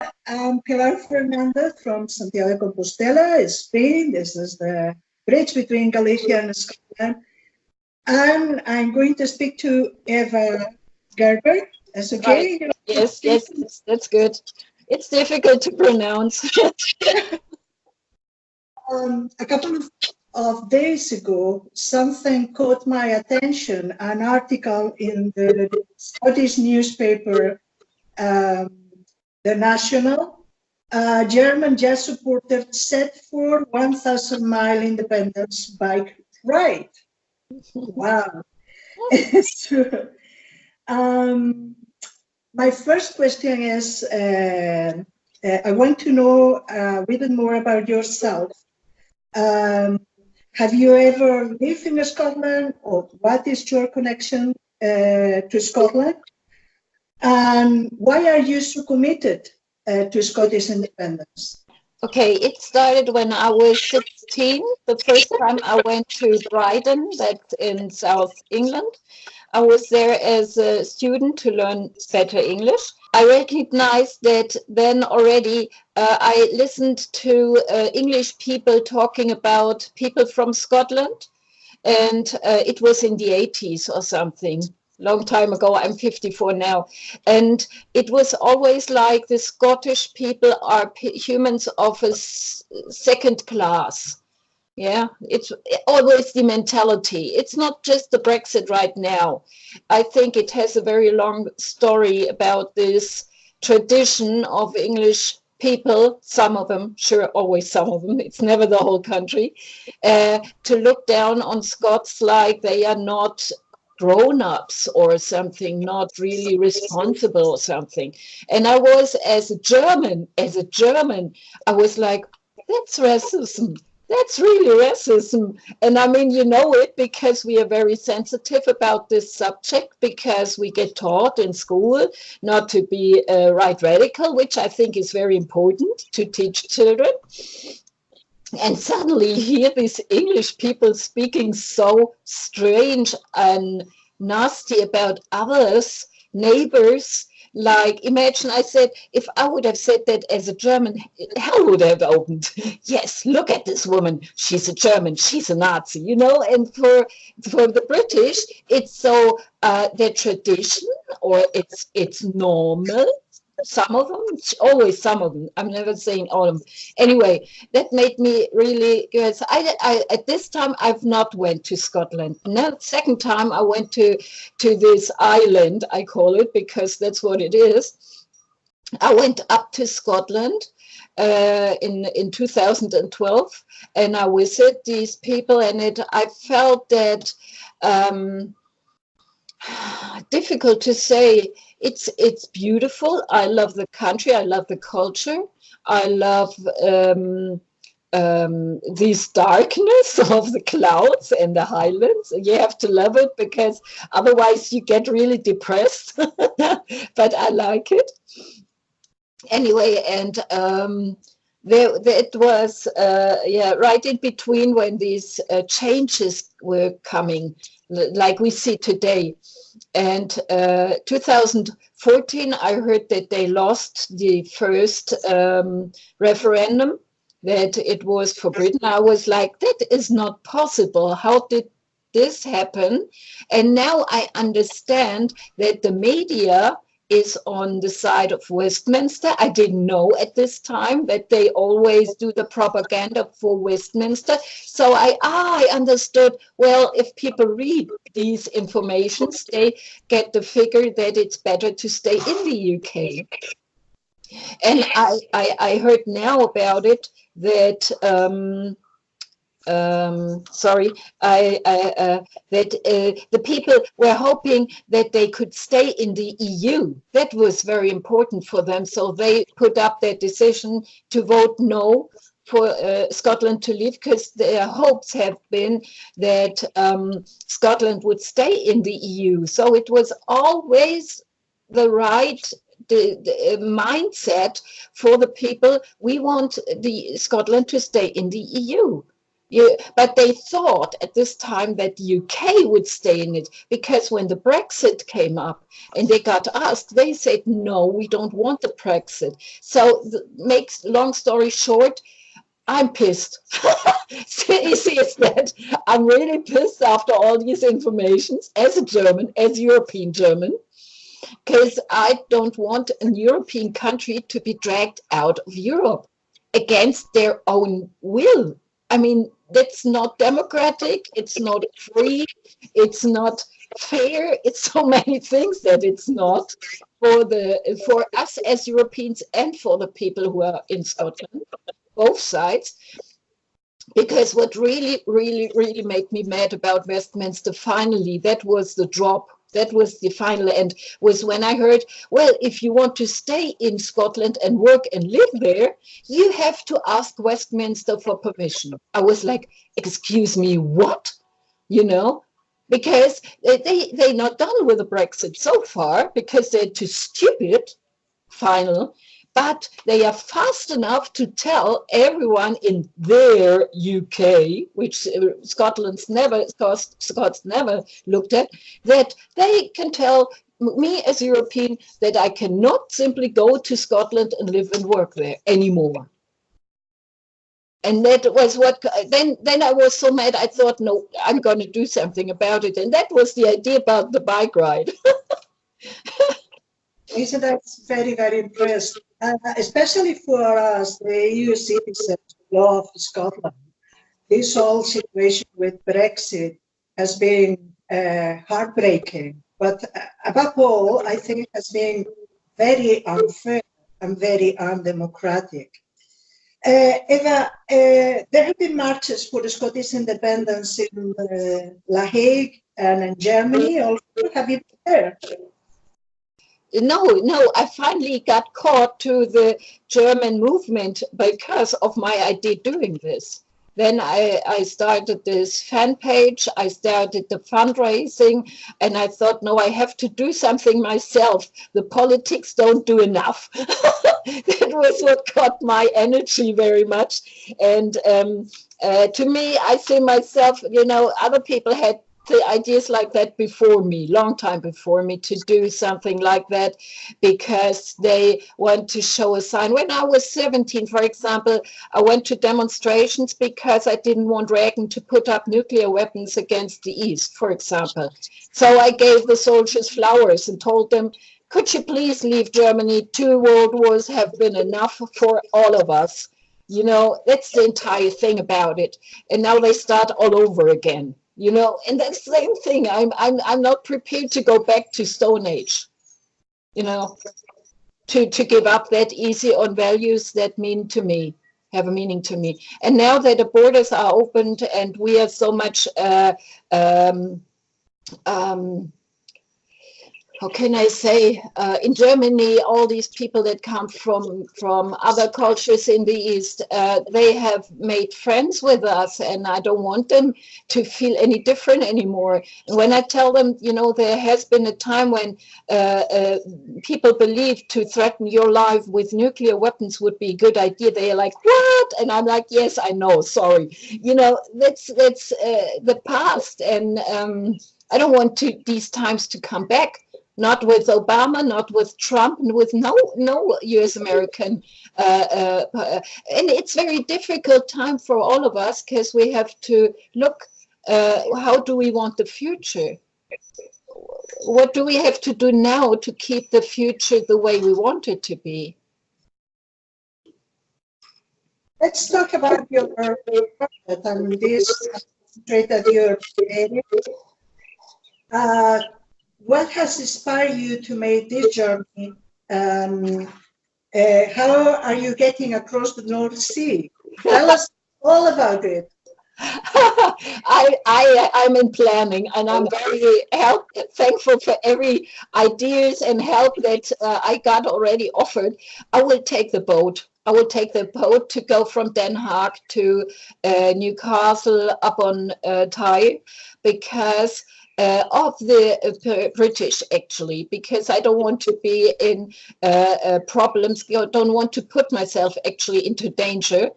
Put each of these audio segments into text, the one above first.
I'm Pilar Fernandez from Santiago de Compostela, Spain. This is the bridge between Galicia and Scotland. And I'm going to speak to Eva Gerber. Is Right. okay? Yes, yes, that's good. It's difficult to pronounce. A couple of days ago, something caught my attention, an article in the Scottish newspaper, um, The National. A German jazz supporter set for 1,000-mile independence bike ride. Wow, it's true. Um, my first question is, I want to know a little bit more about yourself. Um, have you ever lived in Scotland, or what is your connection to Scotland? And why are you so committed to Scottish independence? Okay, it started when I was 16. The first time I went to Brighton, that's in South England. I was there as a student to learn better English. I recognized that then already. I listened to English people talking about people from Scotland, and it was in the 80s or something, long time ago. I'm 54 now, and it was always like the Scottish people are humans of a second class. Yeah, it's always the mentality. It's not just the Brexit right now. I think it has a very long story about this tradition of English people, some of them, sure, always some of them, it's never the whole country, to look down on Scots like they are not grown-ups or something, not really responsible or something. And I was, as a German, I was like, that's racism. That's really racism. And I mean, you know it because we are very sensitive about this subject, because we get taught in school not to be right radical, which I think is very important to teach children. And suddenly you hear these English people speaking so strange and nasty about others, neighbors. Like, imagine I said, if I would have said that as a German, hell would have opened. Yes, look at this woman. She's a German. She's a Nazi, you know. And for the British, it's so their tradition, or it's normal. Some of them, always some of them. I'm never saying all of them. Anyway, that made me really good. So I at this time I've not went to Scotland. Now, second time I went to this island, I call it, because that's what it is. I went up to Scotland in 2012, and I visited these people, and I felt that. Difficult to say. It's beautiful. I love the country. I love the culture. I love this darkness of the clouds and the highlands. You have to love it, because otherwise you get really depressed. But I like it anyway. And there it was, right in between when these changes were coming, like we see today. And 2014, I heard that they lost the first referendum, that it was for Britain. I was like, that is not possible. How did this happen? And now I understand that the media is on the side of Westminster. I didn't know at this time that they always do the propaganda for Westminster. So I understood, well, if people read these informations, they get the figure that it's better to stay in the UK. And I heard now about it that sorry, that the people were hoping that they could stay in the EU. That was very important for them. So they put up their decision to vote no for Scotland to leave, because their hopes have been that Scotland would stay in the EU. So it was always the right the mindset for the people. We want the Scotland to stay in the EU. But they thought at this time that the UK would stay in it, because when the Brexit came up and they got asked, they said, no, we don't want the Brexit. So makes long story short, I'm pissed. Easy as that. I'm really pissed after all these informations as a German, as European German, because I don't want a European country to be dragged out of Europe against their own will. I mean, that's not democratic, it's not free, it's not fair, it's so many things that it's not for us as Europeans and for the people who are in Scotland, both sides. Because what really, really, really made me mad about Westminster finally, that was the drop. That was the final end, was when I heard, well, if you want to stay in Scotland and work and live there, you have to ask Westminster for permission. I was like, excuse me, what? You know, because they're not done with the Brexit so far because they're too stupid, final, but they are fast enough to tell everyone in their UK, which Scots never looked at, that they can tell me as European that I cannot simply go to Scotland and live and work there anymore. And that was what, then I was so mad, I thought, no, I'm going to do something about it. And that was the idea about the bike ride. Isn't that very, very impressed? Especially for us, the EU citizens who love Scotland. This whole situation with Brexit has been heartbreaking, but above all, I think it has been very unfair and very undemocratic. Eva, there have been marches for the Scottish independence in La Hague and in Germany also. Have you been there? No, I finally got caught to the German movement because of my idea doing this. Then I started this fan page, I started the fundraising, and I thought, no, I have to do something myself. The politics don't do enough. That was what caught my energy very much. And to me, I see myself, other people had the ideas like that before me, long time before me, to do something like that because they want to show a sign. When I was 17, for example, I went to demonstrations because I didn't want Reagan to put up nuclear weapons against the East, for example. So I gave the soldiers flowers and told them, could you please leave Germany? 2 world wars have been enough for all of us. That's the entire thing about it. And now they start all over again. And that's the same thing. I'm not prepared to go back to Stone Age, to give up that easy on values that have a meaning to me. And now that the borders are opened and we are so much how can I say, in Germany, all these people that come from other cultures in the East, they have made friends with us, and I don't want them to feel any different anymore. And when I tell them, there has been a time when people believed to threaten your life with nuclear weapons would be a good idea, they are like, what? And I'm like, yes, I know, sorry. That's the past, and I don't want these times to come back. Not with Obama, not with Trump, and with no U.S. American. And it's very difficult time for all of us because we have to look, how do we want the future? What do we have to do now to keep the future the way we want it to be? Let's talk about your project and this trait that you're creating. What has inspired you to make this journey? How are you getting across the North Sea? Tell us all about it. I'm in planning, and I'm very thankful for every ideas and help that I got already offered. I will take the boat. I will take the boat to go from Den Haag to Newcastle up on Tyne, because of the British, actually, because I don't want to be in problems, don't want to put myself actually into danger,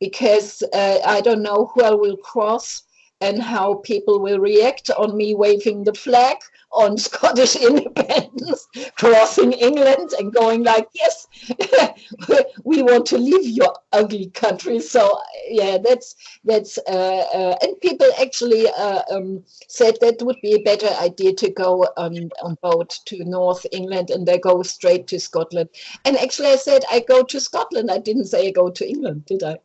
because I don't know who I will cross and how people will react on me waving the flag on Scottish independence, crossing England and going like, yes, we want to leave your ugly country. So yeah, that's and people actually said that would be a better idea to go on boat to North England, and they go straight to Scotland. And actually I said I go to Scotland. I didn't say I go to England, did I?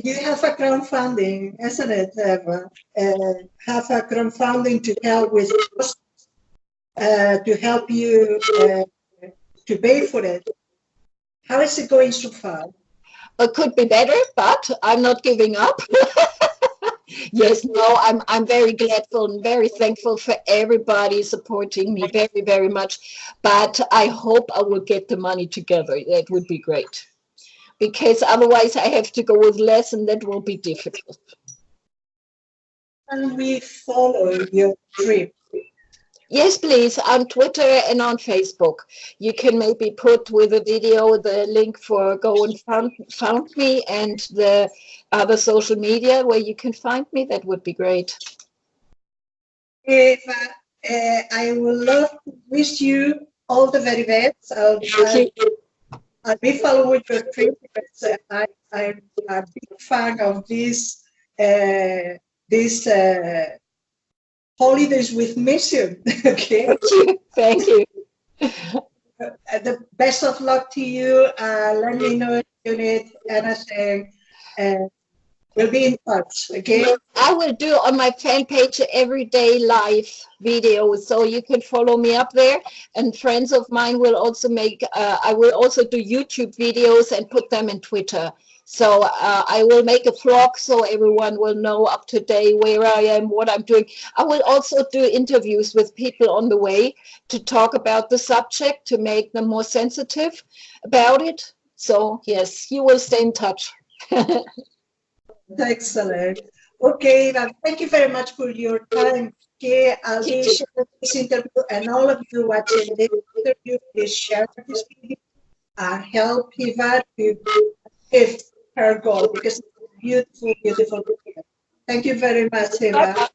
You have a crowdfunding, isn't it, Eva? Have a crowdfunding to help with to help you to pay for it. How is it going so far? It could be better, but I'm not giving up. Yes, no, I'm very grateful and very thankful for everybody supporting me very, very much. But I hope I will get the money together. That would be great. Because otherwise I have to go with less, and that will be difficult. Can we follow your trip? Yes, please, on Twitter and on Facebook. You can maybe put with a video the link for Go and Found Me and the other social media where you can find me. That would be great. Eva, I would love to wish you all the very best. I'll be following your trip because I'm a big fan of this holidays with mission. Okay. Thank you. The best of luck to you. Let me know if you need anything. We'll be in touch. Okay. I will do on my fan page everyday live videos, so you can follow me up there. And friends of mine will also make. I will also do YouTube videos and put them in Twitter. So I will make a vlog so everyone will know up to date where I am, what I'm doing. I will also do interviews with people on the way to talk about the subject, to make them more sensitive about it. So yes, you will stay in touch. Excellent. Okay, well, thank you very much for your time. Okay, I'll be sharing this interview, and all of you watching this interview, please share this video. Help Eva to achieve her goal, because it's a beautiful, beautiful video. Thank you very much, Eva.